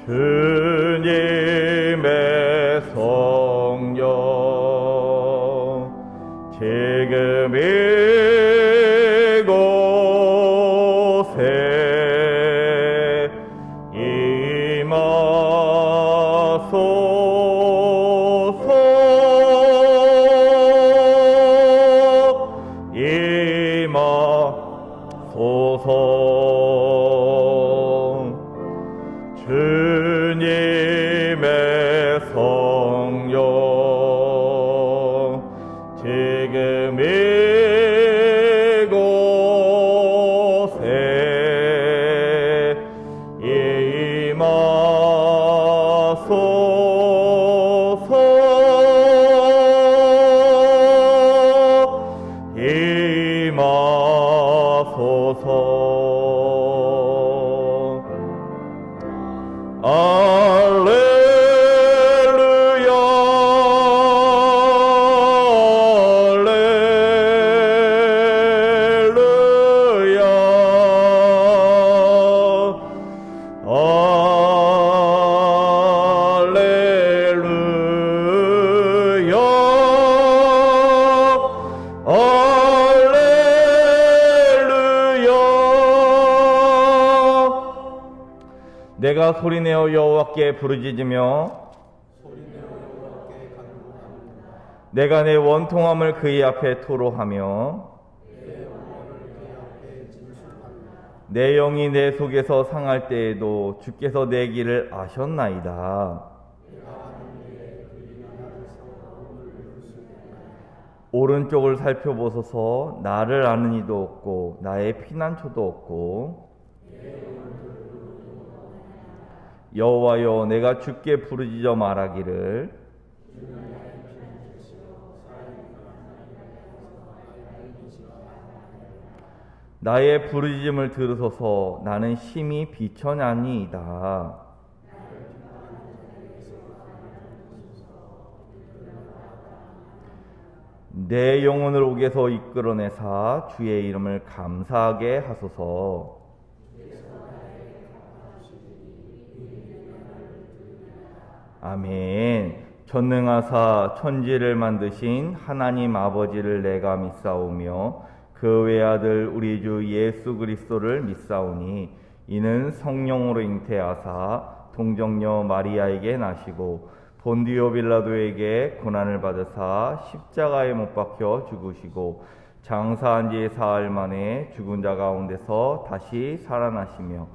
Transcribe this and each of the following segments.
주님의 성령 지금 이곳에 임하소서. 주님의 성령 지금 이곳에 임하소서. 할렐루야 내가 소리내어 여호와께 부르짖으며 내가 내 원통함을 그의 앞에 토로하며 내 영이 내 속에서 상할 때에도 주께서 내 길을 아셨나이다. 오른쪽을 살펴보소서. 나를 아는 이도 없고 나의 피난처도 없고. 여호와여, 내가 주께 부르짖어 말하기를 나의 부르짖음을 들으소서. 나는 심히 비천하니이다. 내 영혼을 옥에서 이끌어내사 주의 이름을 감사하게 하소서. 아멘. 전능하사 천지를 만드신 하나님 아버지를 내가 믿사오며 그 외아들 우리 주 예수 그리스도를 믿사오니 이는 성령으로 잉태하사 동정녀 마리아에게 나시고 본디오 빌라도에게 고난을 받으사 십자가에 못 박혀 죽으시고 장사한 지 사흘 만에 죽은 자 가운데서 다시 살아나시며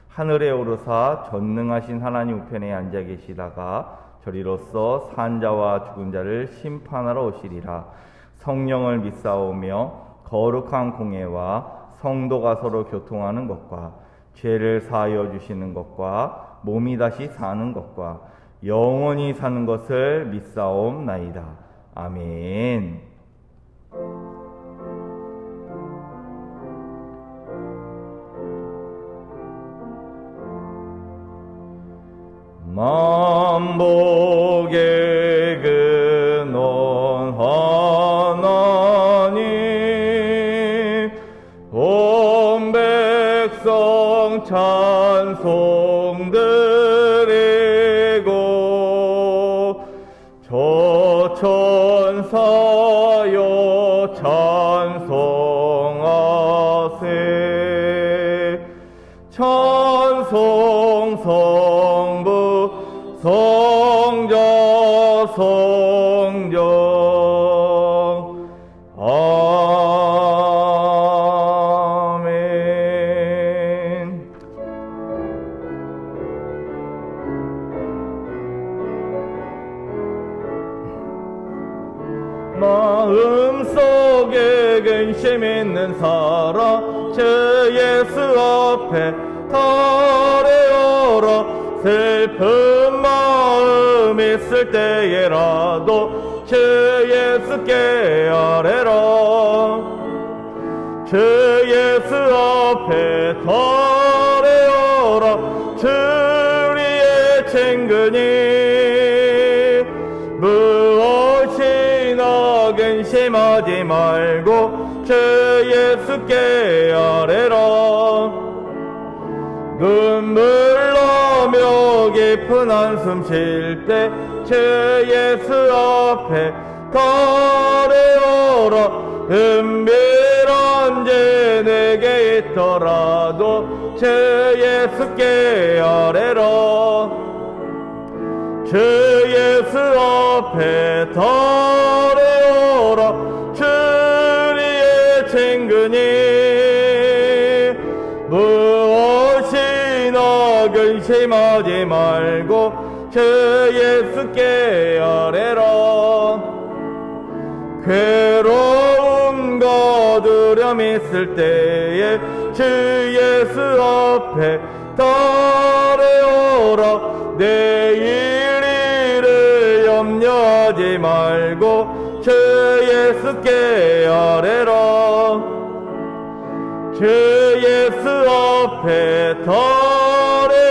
하늘에 오르사 전능하신 하나님 우편에 앉아 계시다가 저리로서 산 자와 죽은 자를 심판하러 오시리라. 성령을 믿사오며 거룩한 공예와 성도가 서로 교통하는 것과 죄를 사하여 주시는 것과 몸이 다시 사는 것과 영원히 사는 것을 믿사옵나이다. 아멘. 만복의 근원 하나님 온 백성 찬송 드리고 저 천사여 찬송하세. 찬송 성부 성자 성령 아멘. 마음속에 근심 있는 사람 주 예수 앞에 달려오라. 슬픈 마음 있을 때에라도 주 예수께 아뢰라. 주 예수 앞에 달려오라. 주 우리의 친구니 무엇이나 근심하지 말고 주 예수께 아뢰라. 눈물 나며 깊은 한숨 쉴 때 주 예수 앞에 달려오라. 은밀한 죄 내게 있더라도 주 예수께 아뢰라. 주 예수 앞에 달려오라. 주의 친구니 무엇이나 근심하지 말고 주 예수께 아뢰라. 괴로움과 두려움 있을 때에 주 예수 앞에 달려오라. 내일 일을 염려하지 말고 주 예수께 아뢰라. 주 예수 앞에 달려오라.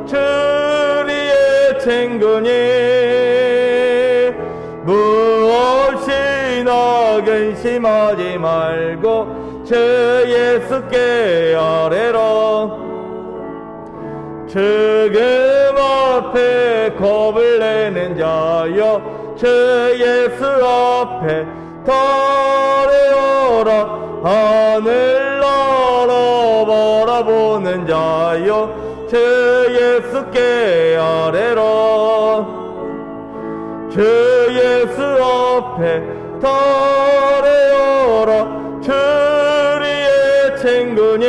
주의 친구니 무엇이나 근심하지 말고 주 예수께 아뢰라. 죽음 앞에 겁을 내는 자여 주 예수 앞에 달려오라. 하늘나라 바라보는 자여 주 예수께 아뢰라. 주 예수 앞에 달려오라. 주의 친구니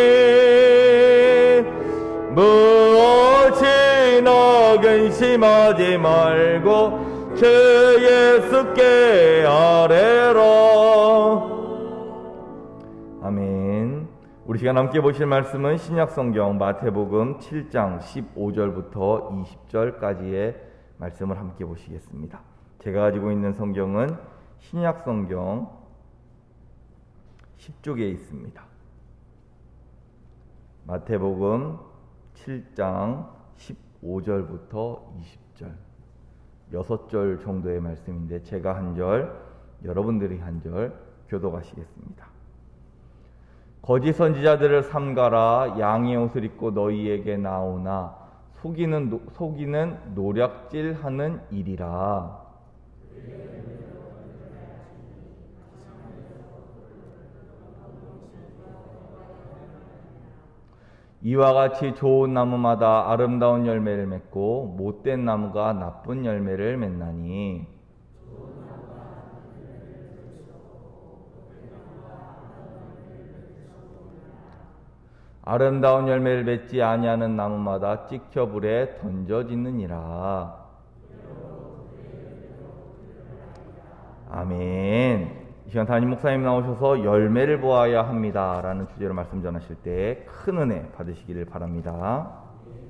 무엇이나 근심하지 말고 주 예수께 아뢰라. 아멘. 우리 시간 함께 보실 말씀은 신약성경 마태복음 7장 15절부터 20절까지의 말씀을 함께 보시겠습니다. 제가 가지고 있는 성경은 신약성경 10쪽에 있습니다. 마태복음 7장 15절부터 20절 6절 정도의 말씀인데 제가 한 절, 여러분들이 한 절 교독하시겠습니다. 거짓 선지자들을 삼가라. 양의 옷을 입고 너희에게 나오나 속이는 노략질하는 일이라. 이와 같이 좋은 나무마다 아름다운 열매를 맺고 못된 나무가 나쁜 열매를 맺나니 아름다운 열매를 맺지 아니하는 나무마다 찍혀 불에 던져지느니라. 아멘. 이 시간 담임 목사님 나오셔서 열매를 보아야 합니다 라는 주제로 말씀 전하실 때 큰 은혜 받으시기를 바랍니다.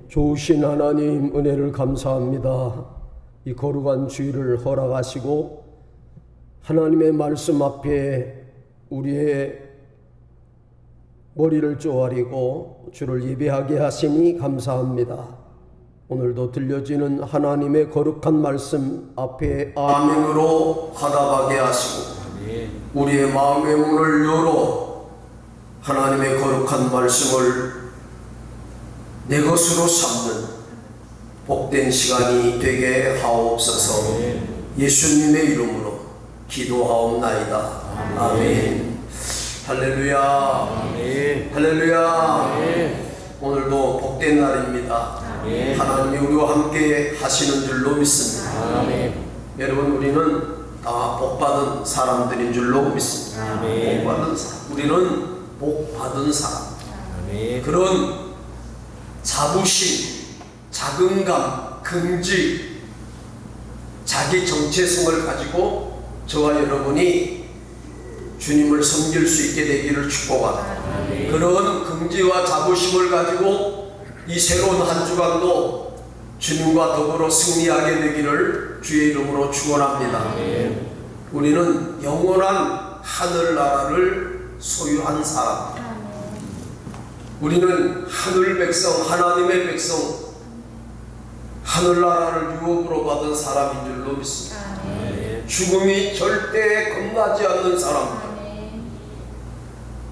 좋으신 하나님 은혜를 감사합니다. 이 거룩한 주일을 허락하시고 하나님의 말씀 앞에 우리의 머리를 쪼아리고 주를 예배하게 하시니 감사합니다. 오늘도 들려지는 하나님의 거룩한 말씀 앞에 아멘으로 화답하게 하시고 우리의 마음의 문을 열어 하나님의 거룩한 말씀을 내 것으로 삼는 복된 시간이 되게 하옵소서. 예수님의 이름으로 기도하옵나이다. 아멘. 할렐루야. 할렐루야. 오늘도 복된 날입니다. 하나님이 우리와 함께 하시는 줄로 믿습니다. 여러분, 우리는 다 복받은 사람들인 줄로 믿습니다. 복받은 사람. 우리는 복받은 사람. 그런 자부심, 자긍감, 긍지, 자기 정체성을 가지고 저와 여러분이 주님을 섬길 수 있게 되기를 축복합니다. 그런 긍지와 자부심을 가지고 이 새로운 한 주간도 주님과 더불어 승리하게 되기를 주의 이름으로 축원합니다. 우리는 영원한 하늘나라를 소유한 사람, 우리는 하늘 백성, 하나님의 백성, 하늘나라를 유업으로 받은 사람인 줄로 믿습니다. 죽음이 절대 겁나지 않는 사람,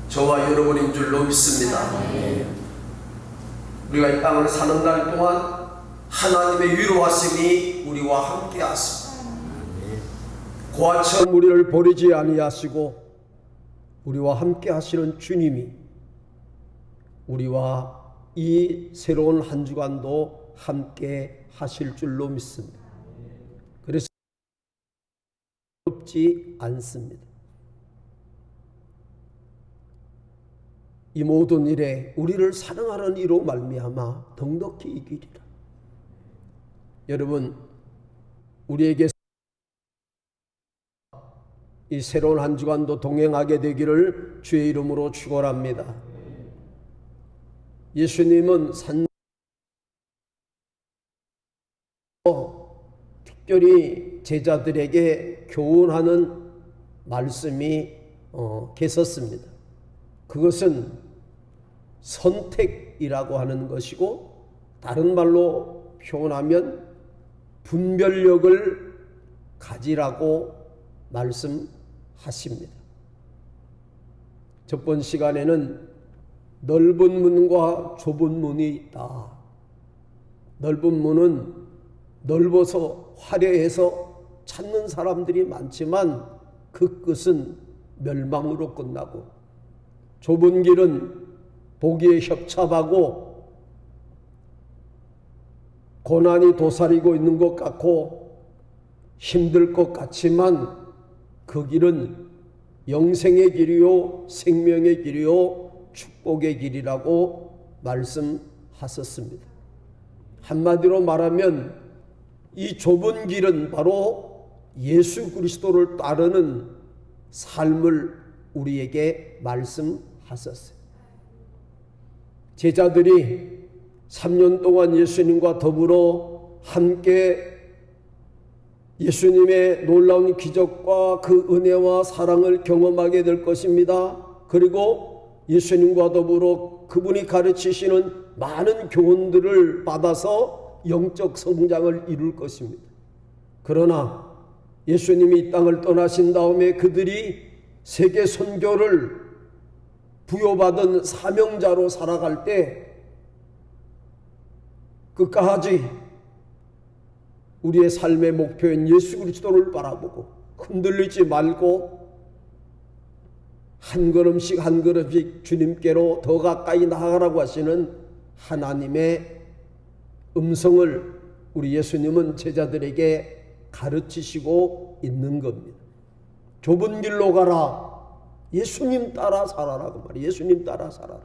저와 여러분인 줄로 믿습니다. 우리가 이 땅을 사는 날 동안 하나님의 위로하심이 우리와 함께 하십니다. 고아처럼 우리를 버리지 아니하시고 우리와 함께 하시는 주님이 우리와 이 새로운 한 주간도 함께 하실 줄로 믿습니다. 그래서 어렵지 않습니다. 이 모든 일에 우리를 사랑하는 이로 말미암아 넉넉히 이기리라. 여러분, 우리에게 이 새로운 한 주간도 동행하게 되기를 주의 이름으로 축원합니다. 예수님은 특별히 제자들에게 교훈하는 말씀이 계셨습니다. 그것은 선택이라고 하는 것이고, 다른 말로 표현하면 분별력을 가지라고 말씀하십니다. 첫 번 시간에는 넓은 문과 좁은 문이 있다. 넓은 문은 넓어서 화려해서 찾는 사람들이 많지만 그 끝은 멸망으로 끝나고, 좁은 길은 보기에 협잡하고 고난이 도사리고 있는 것 같고 힘들 것 같지만 그 길은 영생의 길이요 생명의 길이요 축복의 길이라고 말씀하셨습니다. 한마디로 말하면 이 좁은 길은 바로 예수 그리스도를 따르는 삶을 우리에게 말씀하셨어요. 제자들이 3년 동안 예수님과 더불어 함께 예수님의 놀라운 기적과 그 은혜와 사랑을 경험하게 될 것입니다. 그리고 예수님과 더불어 그분이 가르치시는 많은 교훈들을 받아서 영적 성장을 이룰 것입니다. 그러나 예수님이 이 땅을 떠나신 다음에 그들이 세계 선교를 부여받은 사명자로 살아갈 때 끝까지 우리의 삶의 목표인 예수 그리스도를 바라보고 흔들리지 말고 한 걸음씩 한 걸음씩 주님께로 더 가까이 나아가라고 하시는 하나님의 음성을 우리 예수님은 제자들에게 가르치시고 있는 겁니다. 좁은 길로 가라. 예수님 따라 살아라고 말이에요. 예수님 따라 살아라.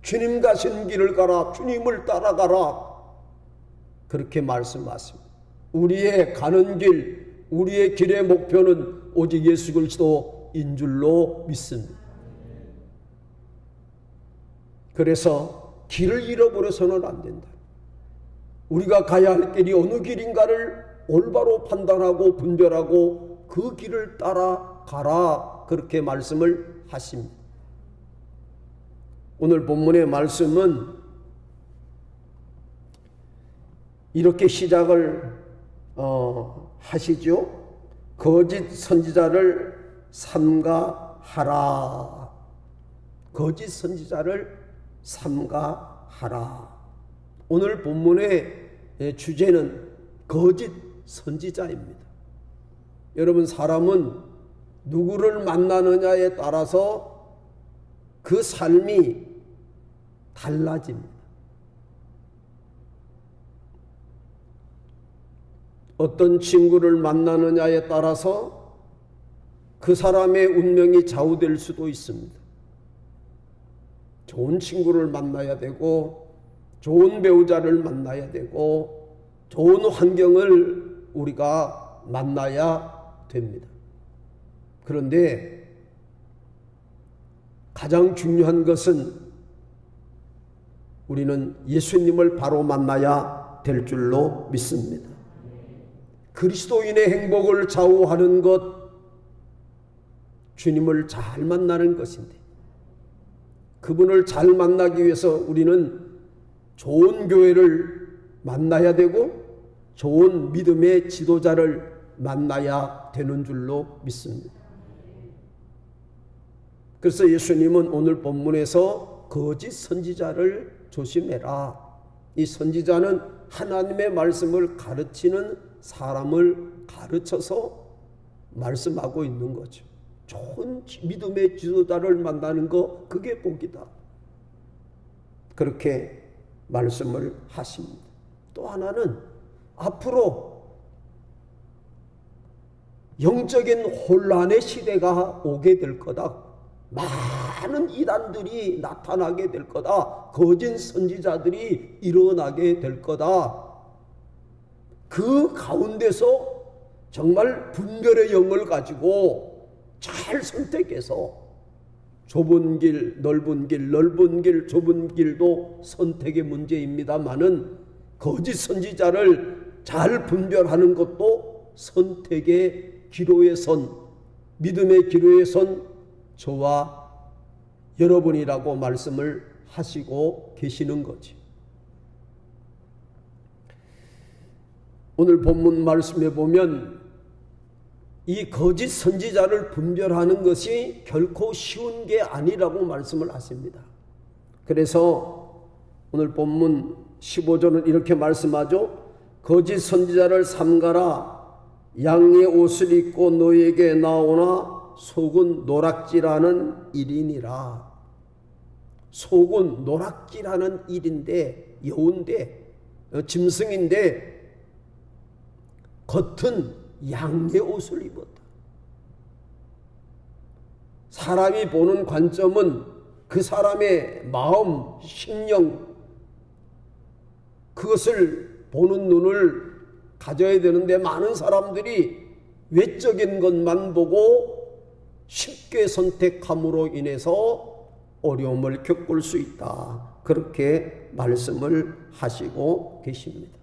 주님 가신 길을 가라. 주님을 따라가라. 그렇게 말씀하십니다. 우리의 가는 길, 우리의 길의 목표는 오직 예수 그리스도인 줄로 믿습니다. 그래서 길을 잃어버려서는 안 된다. 우리가 가야 할 길이 어느 길인가를 올바로 판단하고 분별하고 그 길을 따라가라. 그렇게 말씀을 하십니다. 오늘 본문의 말씀은 이렇게 시작을 하시죠. 거짓 선지자를 삼가하라. 거짓 선지자를 삼가하라. 오늘 본문의 주제는 거짓 선지자입니다. 여러분, 사람은 누구를 만나느냐에 따라서 그 삶이 달라집니다. 어떤 친구를 만나느냐에 따라서 그 사람의 운명이 좌우될 수도 있습니다. 좋은 친구를 만나야 되고 좋은 배우자를 만나야 되고 좋은 환경을 우리가 만나야 됩니다. 그런데 가장 중요한 것은 우리는 예수님을 바로 만나야 될 줄로 믿습니다. 그리스도인의 행복을 좌우하는 것, 주님을 잘 만나는 것인데, 그분을 잘 만나기 위해서 우리는 좋은 교회를 만나야 되고 좋은 믿음의 지도자를 만나야 되는 줄로 믿습니다. 그래서 예수님은 오늘 본문에서 거짓 선지자를 조심해라. 이 선지자는 하나님의 말씀을 가르치는 사람을 가르쳐서 말씀하고 있는 거죠. 좋은 믿음의 지도자를 만나는 거, 그게 복이다. 그렇게 말씀을 하십니다. 또 하나는 앞으로 영적인 혼란의 시대가 오게 될 거다. 많은 이단들이 나타나게 될 거다. 거짓 선지자들이 일어나게 될 거다. 그 가운데서 정말 분별의 영을 가지고 잘 선택해서 좁은 길, 넓은 길, 넓은 길, 좁은 길도 선택의 문제입니다만은 거짓 선지자를 잘 분별하는 것도 선택의 기로에 선, 믿음의 기로에 선 저와 여러분이라고 말씀을 하시고 계시는 거지. 오늘 본문 말씀에 보면 이 거짓 선지자를 분별하는 것이 결코 쉬운 게 아니라고 말씀을 하십니다. 그래서 오늘 본문 15절은 이렇게 말씀하죠. 거짓 선지자를 삼가라. 양의 옷을 입고 너에게 나오나 속은 노락질하는 일이니라. 속은 노락질하는 일인데, 여우인데, 짐승인데 겉은 양의 옷을 입었다. 사람이 보는 관점은 그 사람의 마음, 심령, 그것을 보는 눈을 가져야 되는데 많은 사람들이 외적인 것만 보고 쉽게 선택함으로 인해서 어려움을 겪을 수 있다. 그렇게 말씀을 하시고 계십니다.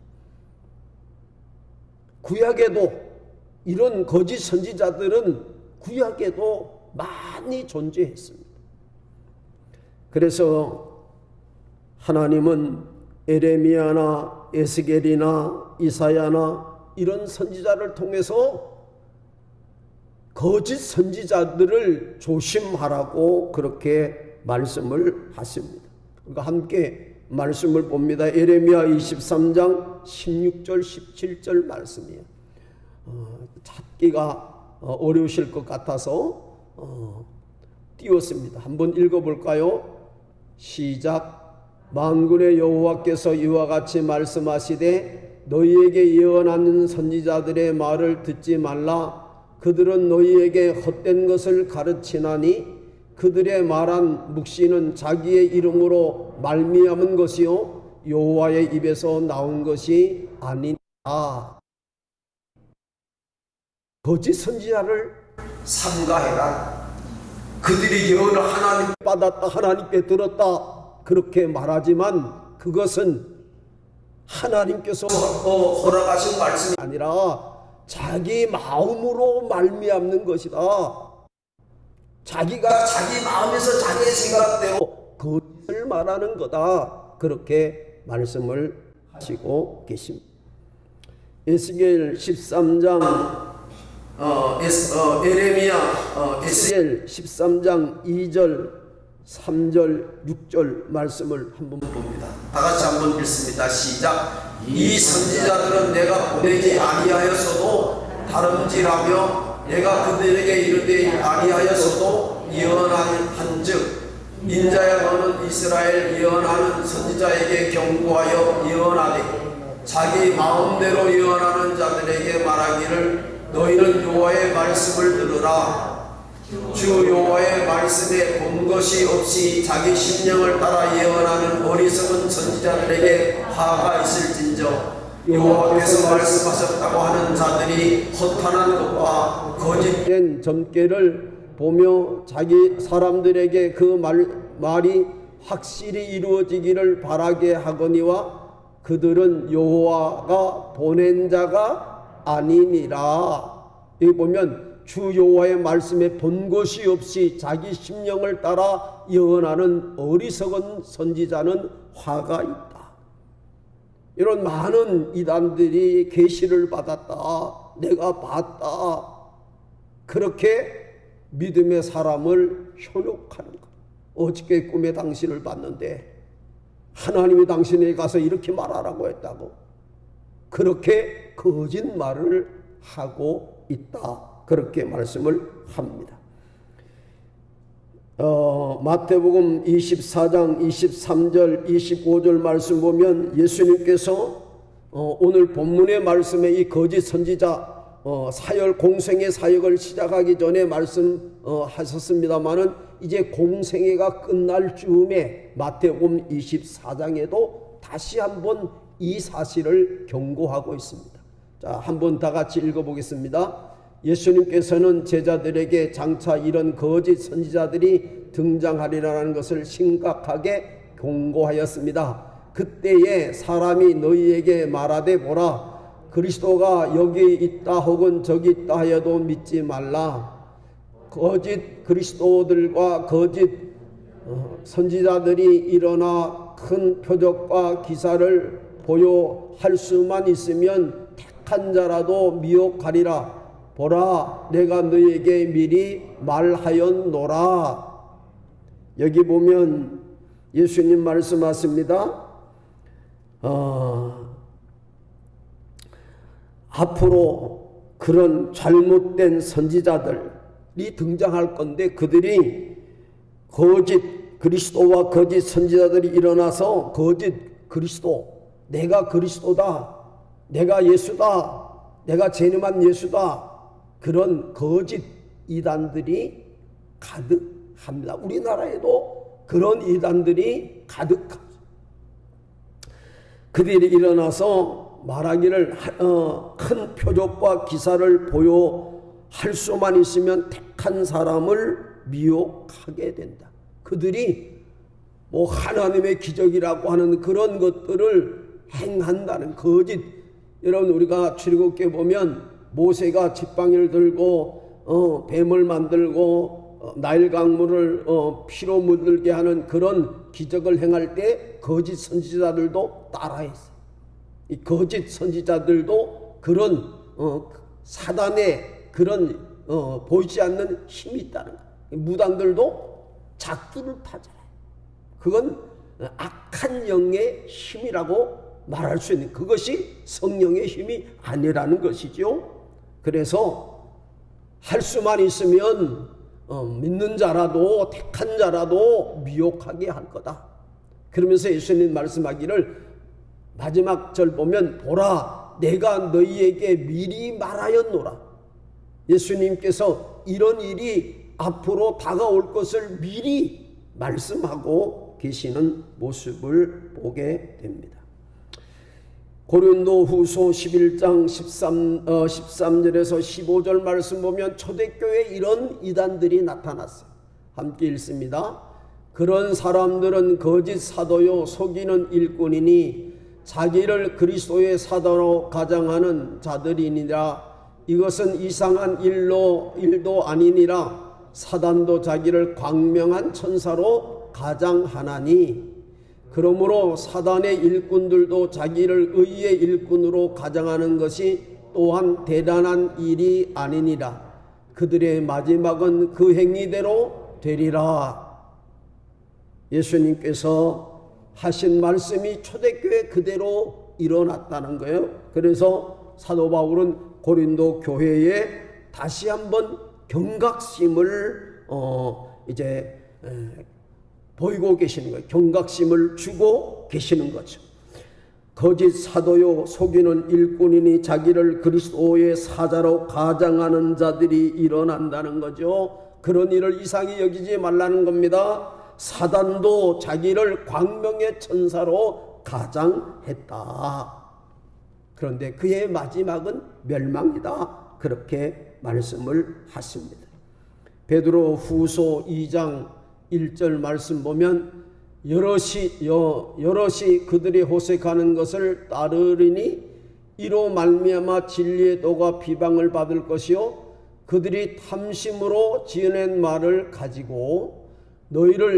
구약에도 이런 거짓 선지자들은 구약에도 많이 존재했습니다. 그래서 하나님은 에레미야나 에스겔이나 이사야나 이런 선지자를 통해서 거짓 선지자들을 조심하라고 그렇게 말씀을 하십니다. 그러니까 함께 말씀을 봅니다. 에레미야 23장 16절 17절 말씀이에요. 찾기가 어려우실 것 같아서 띄웠습니다. 한번 읽어볼까요? 시작. 만군의 여호와께서 이와 같이 말씀하시되 너희에게 예언하는 선지자들의 말을 듣지 말라. 그들은 너희에게 헛된 것을 가르치나니 그들의 말한 묵시는 자기의 이름으로 말미암은 것이요 여호와의 입에서 나온 것이 아니라. 거짓 선지자를 삼가해라. 그들이 예언을 하나님 받았다, 하나님께 들었다 그렇게 말하지만 그것은 하나님께서 허락하신 말씀이 아니라 자기 마음으로 말미암는 것이다. 자기가 자기 마음에서 자기의 생각대로 그것을 말하는 거다. 그렇게 말씀을 하시고 계십니다. 에스겔 13장 에스겔 13장 2절 3절 6절 말씀을 한번 봅니다. 다 같이 한번 읽습니다. 시작. 이 선지자들은 내가 보내지 아니하였어도 다름질하며 내가 그들에게 이르되 아니하였어도 예언한즉 인자야 너는 이스라엘 예언하는 선지자에게 경고하여 예언하되 자기 마음대로 예언하는 자들에게 말하기를 너희는 여호와의 말씀을 들으라. 주 여호와의 말씀에 본 것이 없이 자기 심령을 따라 예언하는 어리석은 선지자들에게 화가 있을진저 여호와께서 말씀하셨다고 하는 자들이 허탄한 것과 거짓된 점괘를 보며 자기 사람들에게 그 말이 확실히 이루어지기를 바라게 하거니와 그들은 여호와가 보낸 자가 아니니라. 여기 보면 주 여호와의 말씀에 본 것이 없이 자기 심령을 따라 예언하는 어리석은 선지자는 화가 있다. 이런 많은 이단들이 계시를 받았다, 내가 봤다, 그렇게 믿음의 사람을 현혹하는 것. 어저께 꿈에 당신을 봤는데 하나님이 당신에게 가서 이렇게 말하라고 했다고. 그렇게 거짓말을 하고 있다. 그렇게 말씀을 합니다. 마태복음 24장 23절 25절 말씀 보면 예수님께서 오늘 본문의 말씀에 이 거짓 선지자 공생의 사역을 시작하기 전에 말씀하셨습니다마는 이제 공생애가 끝날 즈음에 마태복음 24장에도 다시 한번 이 사실을 경고하고 있습니다. 자, 한번 다 같이 읽어보겠습니다. 예수님께서는 제자들에게 장차 이런 거짓 선지자들이 등장하리라는 것을 심각하게 경고하였습니다. 그때에 사람이 너희에게 말하되 보라, 그리스도가 여기 있다 혹은 저기 있다 하여도 믿지 말라. 거짓 그리스도들과 거짓 선지자들이 일어나 큰 표적과 기사를 보여할 수만 있으면 택한 자라도 미혹하리라. 보라, 내가 너희에게 미리 말하였노라. 여기 보면 예수님 말씀하십니다. 앞으로 그런 잘못된 선지자들이 등장할 건데, 그들이 거짓 그리스도와 거짓 선지자들이 일어나서 거짓 그리스도, 내가 그리스도다, 내가 예수다, 내가 재림한 예수다, 그런 거짓 이단들이 가득합니다. 우리나라에도 그런 이단들이 가득합니다. 그들이 일어나서 말하기를 큰 표적과 기사를 보여할 수만 있으면 택한 사람을 미혹하게 된다. 그들이 뭐 하나님의 기적이라고 하는 그런 것들을 행한다는 거짓. 여러분, 우리가 출애굽기에 보면 모세가 지팡이를 들고 뱀을 만들고 나일 강물을 피로 물들게 하는 그런 기적을 행할 때 거짓 선지자들도 따라했어요. 이 거짓 선지자들도 그런 사단의 그런 보이지 않는 힘이 있다는 거예요. 무당들도 작두를 타잖아요. 그건 악한 영의 힘이라고 말할 수 있는, 그것이 성령의 힘이 아니라는 것이죠. 그래서 할 수만 있으면 믿는 자라도 택한 자라도 미혹하게 할 거다. 그러면서 예수님 말씀하기를 마지막 절 보면 보라, 내가 너희에게 미리 말하였노라. 예수님께서 이런 일이 앞으로 다가올 것을 미리 말씀하고 계시는 모습을 보게 됩니다. 고린도 후서 11장 13절에서 15절 말씀 보면 초대교회에 이런 이단들이 나타났어요. 함께 읽습니다. 그런 사람들은 거짓 사도요 속이는 일꾼이니 자기를 그리스도의 사도로 가장하는 자들이니라. 이것은 이상한 일도 아니니라. 사단도 자기를 광명한 천사로 가장하나니, 그러므로 사단의 일꾼들도 자기를 의의 일꾼으로 가장하는 것이 또한 대단한 일이 아니니라. 그들의 마지막은 그 행위대로 되리라. 예수님께서 하신 말씀이 초대교회 그대로 일어났다는 거예요. 그래서 사도 바울은 고린도 교회에 다시 한번 경각심을 보이고 계시는 거예요. 경각심을 주고 계시는 거죠. 거짓 사도요 속이는 일꾼이니 자기를 그리스도의 사자로 가장하는 자들이 일어난다는 거죠. 그런 일을 이상히 여기지 말라는 겁니다. 사단도 자기를 광명의 천사로 가장했다. 그런데 그의 마지막은 멸망이다. 그렇게 말씀을 하십니다. 베드로 후서 2장 1절 말씀 보면 여럿이 그들이 호색하는 것을 따르리니 이로 말미암아 진리의 도가 비방을 받을 것이요 그들이 탐심으로 지어낸 말을 가지고 너희로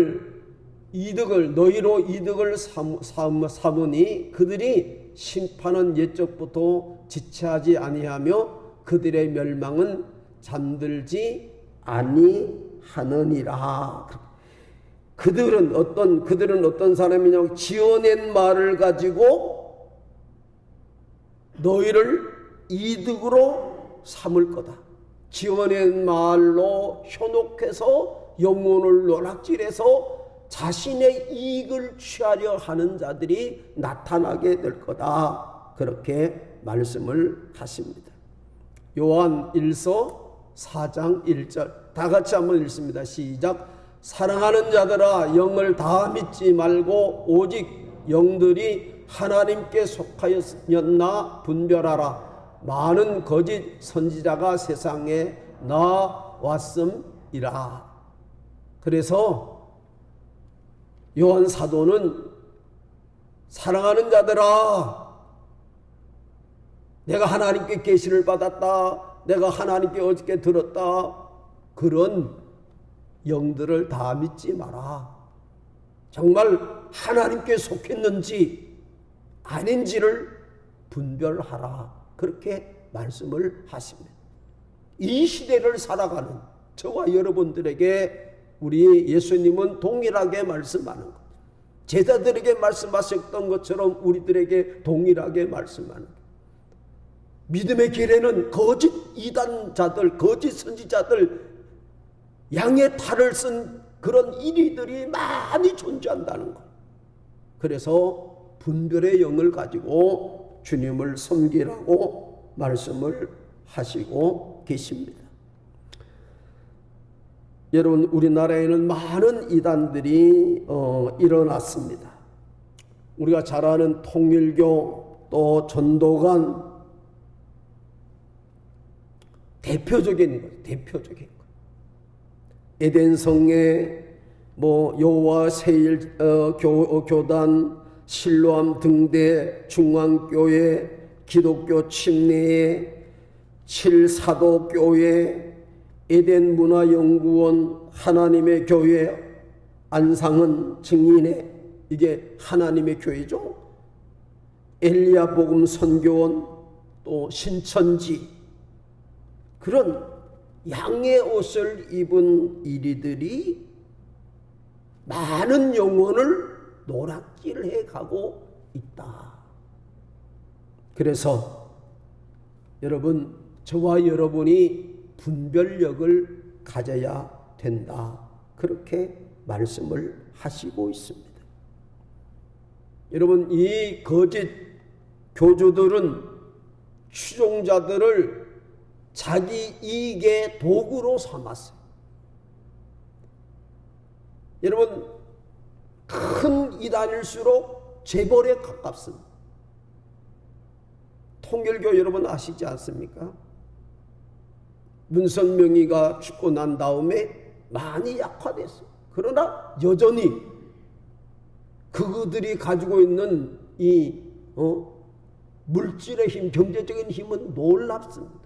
이득을 삼으니 그들이 심판은 옛적부터 지체하지 아니하며 그들의 멸망은 잠들지 아니하느니라. 그들은 어떤 사람이냐고 지어낸 말을 가지고 너희를 이득으로 삼을 거다. 지어낸 말로 현혹해서 영혼을 노락질해서 자신의 이익을 취하려 하는 자들이 나타나게 될 거다. 그렇게 말씀을 하십니다. 요한 1서 4장 1절 다 같이 한번 읽습니다. 시작. 사랑하는 자들아, 영을 다 믿지 말고 오직 영들이 하나님께 속하였나 분별하라. 많은 거짓 선지자가 세상에 나왔음이라. 그래서 요한 사도는 사랑하는 자들아, 내가 하나님께 계시를 받았다, 내가 하나님께 어저께 들었다, 그런 영들을 다 믿지 마라. 정말 하나님께 속했는지 아닌지를 분별하라. 그렇게 말씀을 하십니다. 이 시대를 살아가는 저와 여러분들에게 우리 예수님은 동일하게 말씀하는 것, 제자들에게 말씀하셨던 것처럼 우리들에게 동일하게 말씀하는 것. 믿음의 길에는 거짓 이단자들, 거짓 선지자들, 양의 탈을 쓴 그런 이리들이 많이 존재한다는 것. 그래서 분별의 영을 가지고 주님을 섬기라고 말씀을 하시고 계십니다. 여러분, 우리나라에는 많은 이단들이 일어났습니다. 우리가 잘 아는 통일교, 또 전도관, 대표적인 것. 에덴성회, 여호와 세일 교단, 실로암 등대, 중앙교회, 기독교 침례회, 칠사도교회, 에덴문화연구원, 하나님의 교회, 안상은 증인회, 이게 하나님의 교회죠. 엘리야 복음 선교원, 또 신천지, 그런 양의 옷을 입은 이리들이 많은 영혼을 노락질해 가고 있다. 그래서 여러분, 저와 여러분이 분별력을 가져야 된다. 그렇게 말씀을 하시고 있습니다. 여러분, 이 거짓 교주들은 추종자들을 자기 이익의 도구로 삼았어요. 여러분, 큰 이단일수록 재벌에 가깝습니다. 통일교 여러분 아시지 않습니까? 문선명이가 죽고 난 다음에 많이 약화됐어요. 그러나 여전히 그들이 가지고 있는 이 물질의 힘, 경제적인 힘은 놀랍습니다.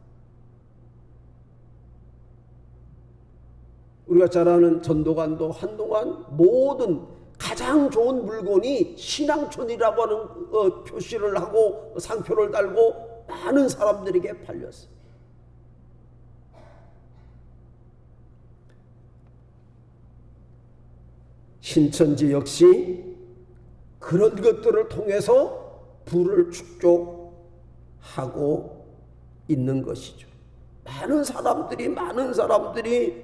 우리가 잘 아는 전도관도 한동안 모든 가장 좋은 물건이 신앙촌이라고 하는 표시를 하고 상표를 달고 많은 사람들에게 팔렸어요. 신천지 역시 그런 것들을 통해서 부를 축적하고 있는 것이죠. 많은 사람들이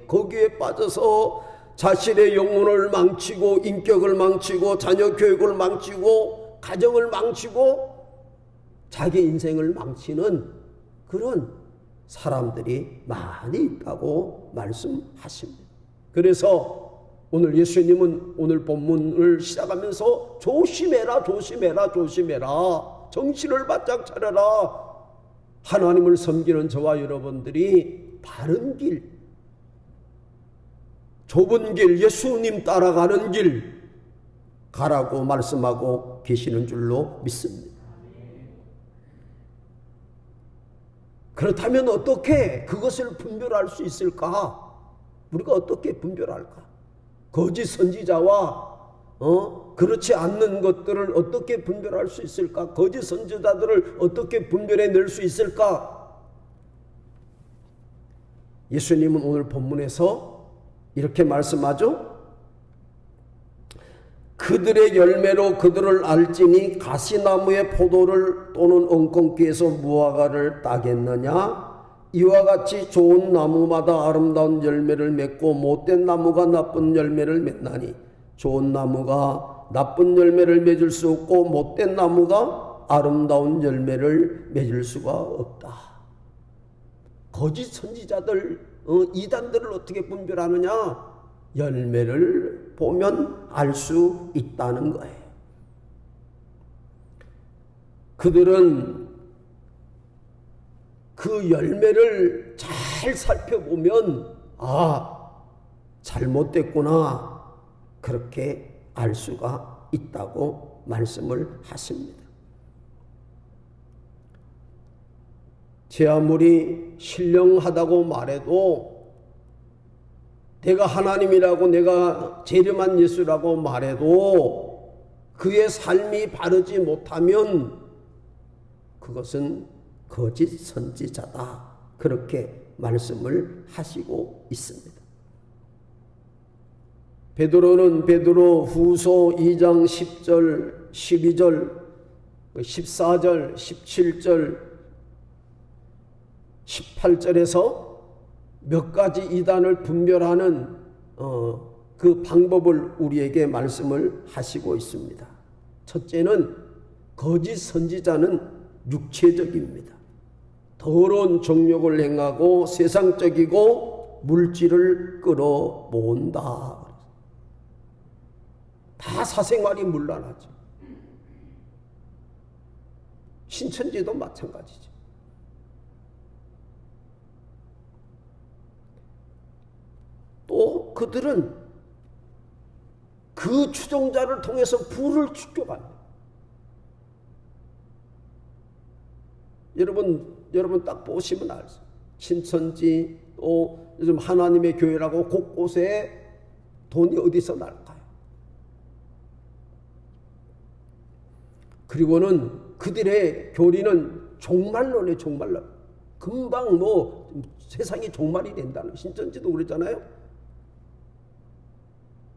거기에 빠져서 자신의 영혼을 망치고, 인격을 망치고, 자녀 교육을 망치고, 가정을 망치고, 자기 인생을 망치는 그런 사람들이 많이 있다고 말씀하십니다. 그래서 오늘 예수님은 오늘 본문을 시작하면서 조심해라, 정신을 바짝 차려라. 하나님을 섬기는 저와 여러분들이 바른 길, 좁은 길, 예수님 따라가는 길 가라고 말씀하고 계시는 줄로 믿습니다. 그렇다면 어떻게 그것을 분별할 수 있을까? 우리가 어떻게 분별할까? 거짓 선지자와 그렇지 않는 것들을 어떻게 분별할 수 있을까? 거짓 선지자들을 어떻게 분별해낼 수 있을까? 예수님은 오늘 본문에서 이렇게 말씀하죠. 그들의 열매로 그들을 알지니 가시나무의 포도를 또는 엉겅퀴에서 무화과를 따겠느냐? 이와 같이 좋은 나무마다 아름다운 열매를 맺고 못된 나무가 나쁜 열매를 맺나니 좋은 나무가 나쁜 열매를 맺을 수 없고 못된 나무가 아름다운 열매를 맺을 수가 없다. 거짓 선지자들, 이단들을 어떻게 분별하느냐? 열매를 보면 알 수 있다는 거예요. 그들은 그 열매를 잘 살펴보면 잘못됐구나, 그렇게 알 수가 있다고 말씀을 하십니다. 제 아무리 신령하다고 말해도, 내가 하나님이라고, 내가 재림한 예수라고 말해도 그의 삶이 바르지 못하면 그것은 거짓 선지자다, 그렇게 말씀을 하시고 있습니다. 베드로는 베드로 후서 2장 10절, 12절, 14절, 17절, 18절에서 몇 가지 이단을 분별하는 그 방법을 우리에게 말씀을 하시고 있습니다. 첫째는 거짓 선지자는 육체적입니다. 더러운 정욕을 행하고 세상적이고 물질을 끌어모은다. 다 사생활이 문란하죠. 신천지도 마찬가지죠. 또 그들은 그 추종자를 통해서 부를 축적합니다. 여러분 딱 보시면 알죠. 신천지, 또 요즘 하나님의 교회라고 곳곳에 돈이 어디서 날까요? 그리고는 그들의 교리는 종말론이에요. 종말론. 금방 세상이 종말이 된다는, 신천지도 그랬잖아요.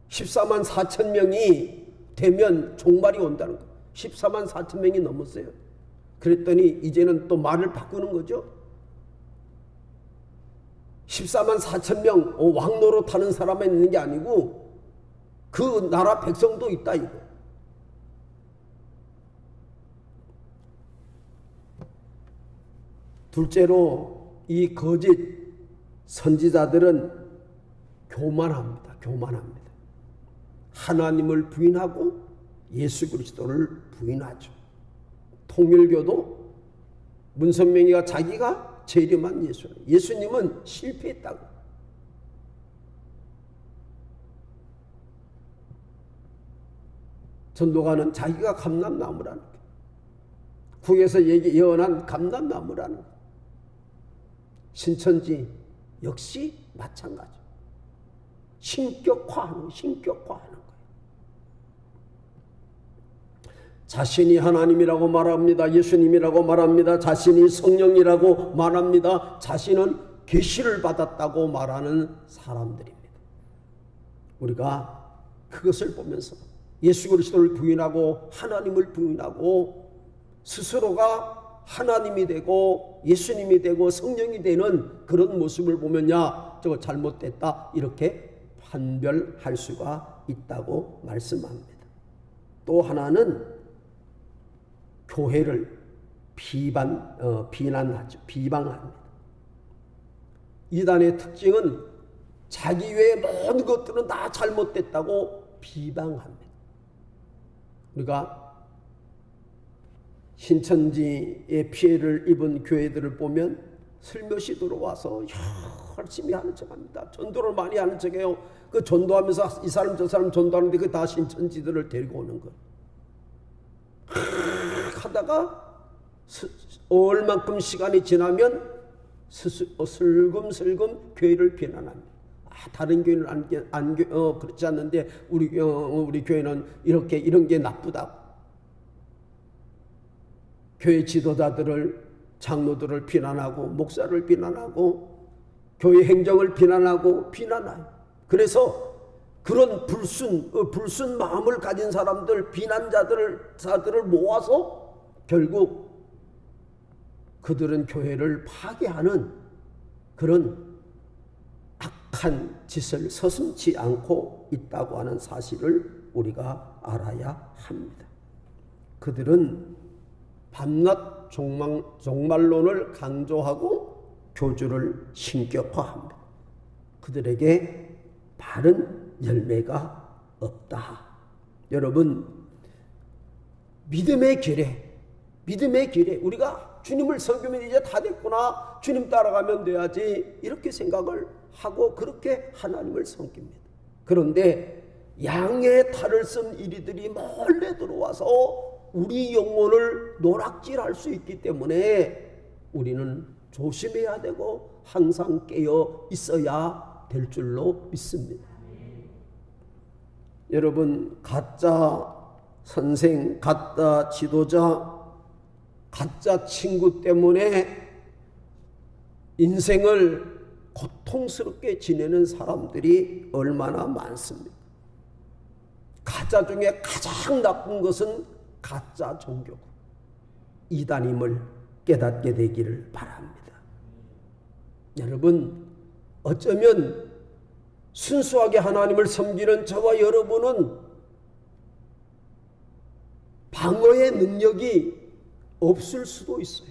14만 4천 명이 되면 종말이 온다는 거예요. 14만 4천 명이 넘었어요. 그랬더니 이제는 또 말을 바꾸는 거죠. 14만 4천 명 왕노로 타는 사람만 있는 게 아니고 그 나라 백성도 있다 이거. 둘째로 이 거짓 선지자들은 교만합니다. 교만합니다. 하나님을 부인하고 예수 그리스도를 부인하죠. 통일교도 문선명이가 자기가 재림한 예수님은 실패했다고. 전도가는 자기가 감람나무라는 거예요. 구에서 예언한 감람나무라는 거예요. 신천지 역시 마찬가지. 신격화하는 거예요. 자신이 하나님이라고 말합니다. 예수님이라고 말합니다. 자신이 성령이라고 말합니다. 자신은 계시를 받았다고 말하는 사람들입니다. 우리가 그것을 보면서 예수 그리스도를 부인하고 하나님을 부인하고 스스로가 하나님이 되고 예수님이 되고 성령이 되는 그런 모습을 보면 저거 잘못됐다, 이렇게 판별할 수가 있다고 말씀합니다. 또 하나는 교회를 비난하죠. 비방합니다. 이단의 특징은 자기 외의 모든 것들은 다 잘못됐다고 비방합니다. 우리가 신천지의 피해를 입은 교회들을 보면 슬며시 들어와서 열심히 하는 척합니다. 전도를 많이 하는 척해요. 그 전도하면서 이 사람 저 사람 전도하는데 그 다 신천지들을 데리고 오는 거예요. 하다가 얼만큼 시간이 지나면 슬금슬금 교회를 비난합니다. 다른 교회는 그렇지 않는데 우리 교회는 이런 게 나쁘다고. 교회 지도자들을, 장로들을 비난하고 목사를 비난하고 교회 행정을 비난하고 비난해요. 그래서 그런 불순 마음을 가진 사람들, 비난자들을 모아서 결국 그들은 교회를 파괴하는 그런 악한 짓을 서슴지 않고 있다고 하는 사실을 우리가 알아야 합니다. 그들은 밤낮 종말론을 강조하고 교주를 신격화합니다. 그들에게 바른 열매가 없다. 여러분, 믿음의 길에 우리가 주님을 섬기면 이제 다 됐구나, 주님 따라가면 돼야지, 이렇게 생각을 하고 그렇게 하나님을 섬깁니다. 그런데 양의 탈을 쓴 이리들이 몰래 들어와서 우리 영혼을 노락질할 수 있기 때문에 우리는 조심해야 되고 항상 깨어 있어야 될 줄로 믿습니다. 여러분, 가짜 선생, 가짜 지도자, 가짜 친구 때문에 인생을 고통스럽게 지내는 사람들이 얼마나 많습니까? 가짜 중에 가장 나쁜 것은 가짜 종교고 이단임을 깨닫게 되기를 바랍니다. 여러분, 어쩌면 순수하게 하나님을 섬기는 저와 여러분은 방어의 능력이 없을 수도 있어요.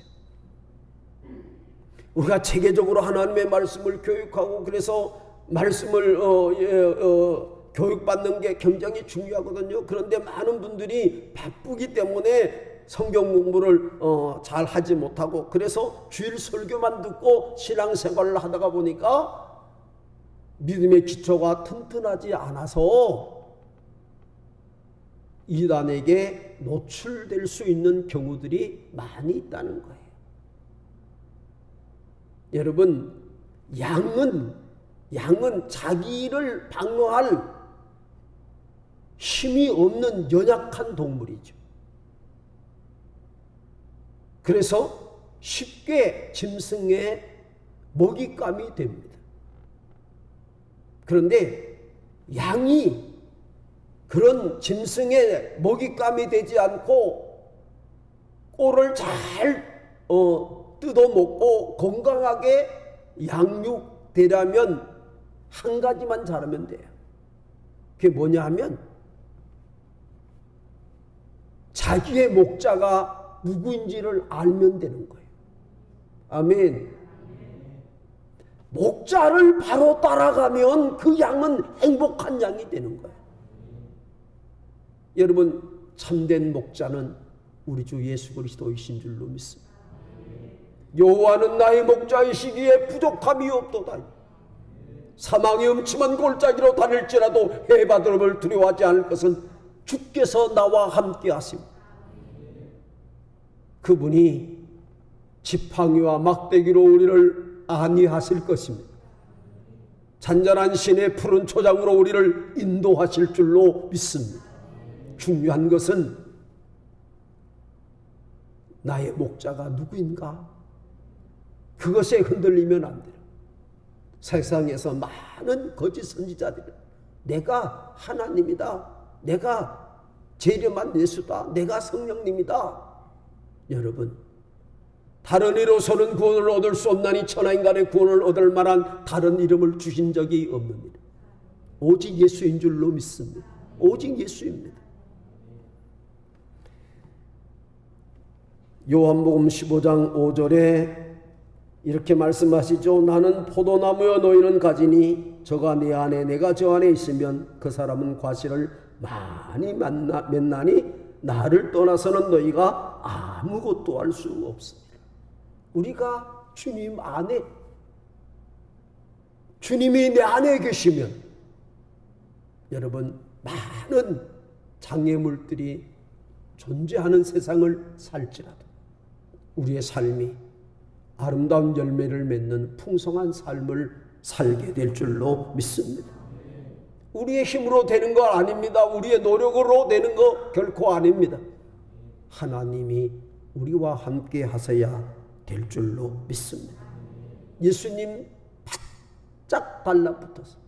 우리가 체계적으로 하나님의 말씀을 교육하고 그래서 말씀을 교육받는 게 굉장히 중요하거든요. 그런데 많은 분들이 바쁘기 때문에 성경 공부를 잘 하지 못하고 그래서 주일 설교만 듣고 신앙생활을 하다가 보니까 믿음의 기초가 튼튼하지 않아서 이단에게 노출될 수 있는 경우들이 많이 있다는 거예요. 여러분, 양은 자기를 방어할 힘이 없는 연약한 동물이죠. 그래서 쉽게 짐승의 먹잇감이 됩니다. 그런데 양이 그런 짐승의 먹잇감이 되지 않고 꼴을 잘 뜯어먹고 건강하게 양육되려면 한 가지만 잘하면 돼요. 그게 뭐냐 하면 자기의 목자가 누구인지를 알면 되는 거예요. 아멘. 목자를 바로 따라가면 그 양은 행복한 양이 되는 거예요. 여러분, 참된 목자는 우리 주 예수 그리스도이신 줄로 믿습니다. 여호와는 나의 목자이시기에 부족함이 없도다. 사망의 음침한 골짜기로 다닐지라도 해바드름을 두려워하지 않을 것은 주께서 나와 함께 하십니다. 그분이 지팡이와 막대기로 우리를 안위하실 것입니다. 잔잔한 시내 푸른 초장으로 우리를 인도하실 줄로 믿습니다. 중요한 것은 나의 목자가 누구인가? 그것에 흔들리면 안 돼요. 세상에서 많은 거짓 선지자들은 내가 하나님이다, 내가 재림한 예수다, 내가 성령님이다. 여러분, 다른 이로서는 구원을 얻을 수 없나니 천하인간의 구원을 얻을 만한 다른 이름을 주신 적이 없습니다. 오직 예수인 줄로 믿습니다. 오직 예수입니다. 요한복음 15장 5절에 이렇게 말씀하시죠. 나는 포도나무여 너희는 가지니 저가 내 안에 내가 저 안에 있으면 그 사람은 과실을 많이 맺나니 나를 떠나서는 너희가 아무것도 할 수 없습니다. 우리가 주님 안에, 주님이 내 안에 계시면 여러분, 많은 장애물들이 존재하는 세상을 살지라도 우리의 삶이 아름다운 열매를 맺는 풍성한 삶을 살게 될 줄로 믿습니다. 우리의 힘으로 되는 거 아닙니다. 우리의 노력으로 되는 거 결코 아닙니다. 하나님이 우리와 함께 하셔야 될 줄로 믿습니다. 예수님 바짝 달라붙어서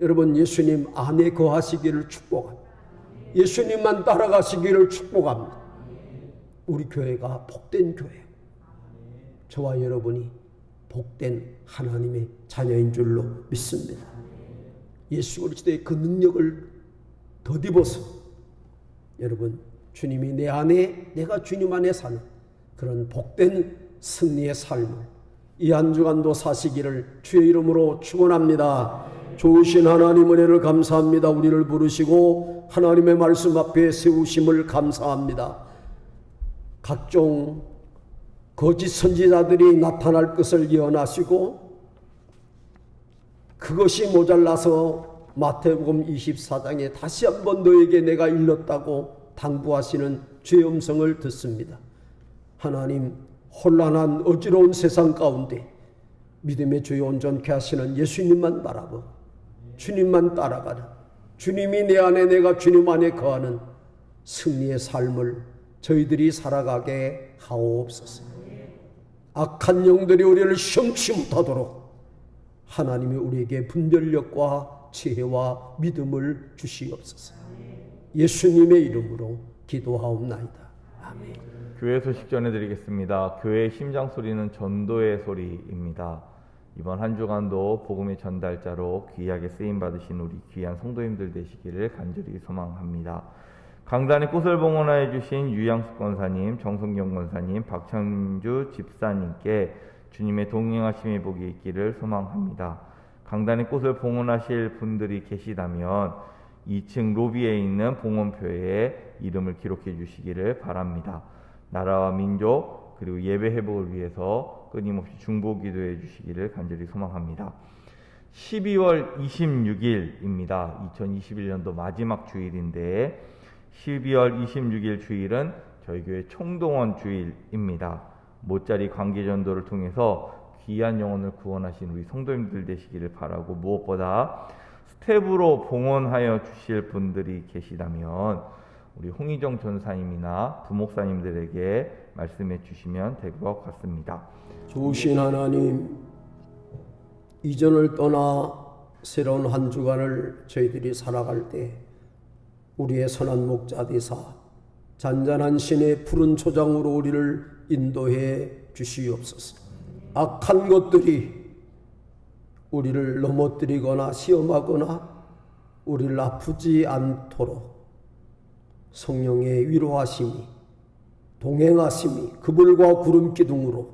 여러분 예수님 안에 거하시기를 축복합니다. 예수님만 따라가시기를 축복합니다. 우리 교회가 복된 교회, 저와 여러분이 복된 하나님의 자녀인 줄로 믿습니다. 예수 그리스도의 그 능력을 덧입어서 여러분 주님이 내 안에, 내가 주님 안에 사는 그런 복된 승리의 삶을 이 한 주간도 사시기를 주의 이름으로 축원합니다. 좋으신 하나님 은혜를 감사합니다. 우리를 부르시고 하나님의 말씀 앞에 세우심을 감사합니다. 각종 거짓 선지자들이 나타날 것을 예언하시고 그것이 모자라서 마태복음 24장에 다시 한번 너에게 내가 일렀다고 당부하시는 주의 음성을 듣습니다. 하나님, 혼란한 어지러운 세상 가운데 믿음의 주여 온전케 하시는 예수님만 바라보고 주님만 따라가는, 주님이 내 안에 내가 주님 안에 거하는 승리의 삶을 저희들이 살아가게 하옵소서. 악한 영들이 우리를 시험치 못하도록 하나님이 우리에게 분별력과 지혜와 믿음을 주시옵소서. 예수님의 이름으로 기도하옵나이다. 아멘. 교회 소식 전해드리겠습니다. 교회의 심장 소리는 전도의 소리입니다. 이번 한 주간도 복음의 전달자로 귀하게 쓰임 받으신 우리 귀한 성도님들 되시기를 간절히 소망합니다. 강단에 꽃을 봉헌하여 주신 유양숙 권사님, 정성경 권사님, 박천주 집사님께 주님의 동행하심의 복이 있기를 소망합니다. 강단에 꽃을 봉헌하실 분들이 계시다면 2층 로비에 있는 봉헌표에 이름을 기록해 주시기를 바랍니다. 나라와 민족 그리고 예배 회복을 위해서 끊임없이 중보 기도해 주시기를 간절히 소망합니다. 12월 26일입니다. 2021년도 마지막 주일인데 12월 26일 주일은 저희 교회 총동원 주일입니다. 모짜리 관계전도를 통해서 귀한 영혼을 구원하신 우리 성도님들 되시기를 바라고, 무엇보다 스텝으로 봉헌하여 주실 분들이 계시다면 우리 홍희정 전사님이나 부목사님들에게 말씀해 주시면 될 것 같습니다. 좋으신 하나님, 이전을 떠나 새로운 한 주간을 저희들이 살아갈 때 우리의 선한 목자 되사 잔잔한 신의 푸른 초장으로 우리를 인도해 주시옵소서. 악한 것들이 우리를 넘어뜨리거나 시험하거나 우리를 아프지 않도록 성령의 위로하심이, 동행하심이 그불과 구름 기둥으로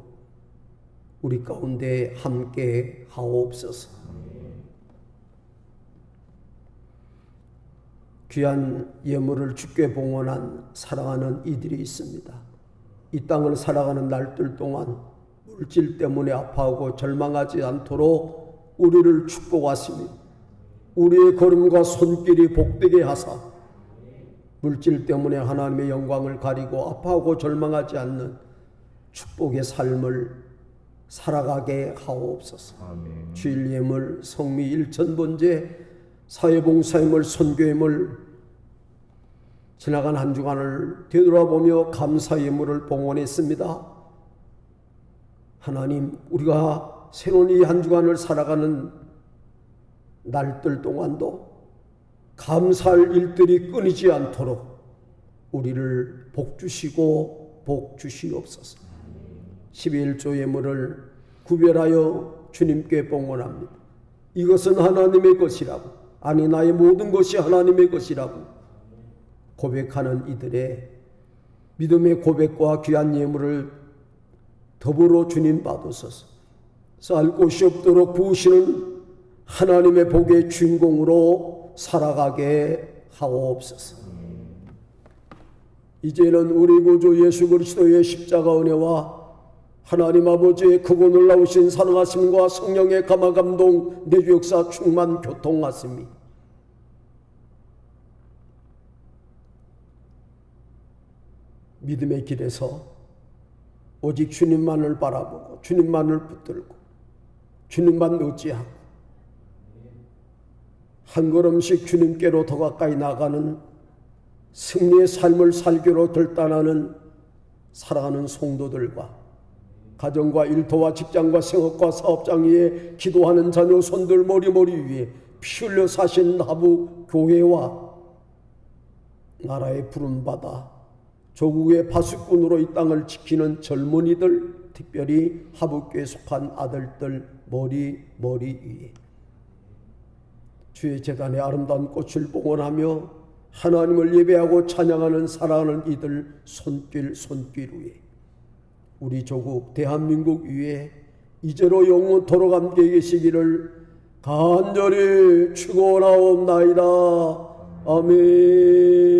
우리 가운데 함께 하옵소서. 귀한 예물을 주께 봉헌한 사랑하는 이들이 있습니다. 이 땅을 살아가는 날들 동안 물질 때문에 아파하고 절망하지 않도록 우리를 축복하시며 우리의 걸음과 손길이 복되게 하사 물질 때문에 하나님의 영광을 가리고 아파하고 절망하지 않는 축복의 삶을 살아가게 하옵소서. 아멘. 주일 예물, 성미 일천번제, 사회봉사임을, 선교임을 지나간 한 주간을 되돌아보며 감사 예물을 봉헌했습니다. 하나님, 우리가 새로운 이 한 주간을 살아가는 날들 동안도 감사할 일들이 끊이지 않도록 우리를 복주시고 복주시옵소서. 11조 예물을 구별하여 주님께 봉헌합니다. 이것은 하나님의 것이라고, 아니 나의 모든 것이 하나님의 것이라고 고백하는 이들의 믿음의 고백과 귀한 예물을 더불어 주님 받으소서. 쌀 곳이 없도록 부으시는 하나님의 복의 주인공으로 살아가게 하옵소서. 이제는 우리 구주 예수 그리스도의 십자가 은혜와 하나님 아버지의 크고 놀라우신 사랑하심과 성령의 감화 감동 내주 역사 충만 교통하심이 믿음의 길에서 오직 주님만을 바라보고 주님만을 붙들고 주님만 의지하고 한 걸음씩 주님께로 더 가까이 나가는 승리의 삶을 살기로 결단하는 사랑하는 성도들과 가정과 일터와 직장과 생업과 사업장 위에 기도하는 자녀 손들 머리 위에 피 흘려 사신 하부 교회와 나라의 부름받아 조국의 파수꾼으로 이 땅을 지키는 젊은이들, 특별히 하부교에 속한 아들들 머리 위에 주의 제단의 아름다운 꽃을 봉헌하며 하나님을 예배하고 찬양하는 사랑하는 이들 손길 위에 우리 조국 대한민국 위에 이제로 영원토록 함께 계시기를 간절히 축원하옵나이다. 아멘.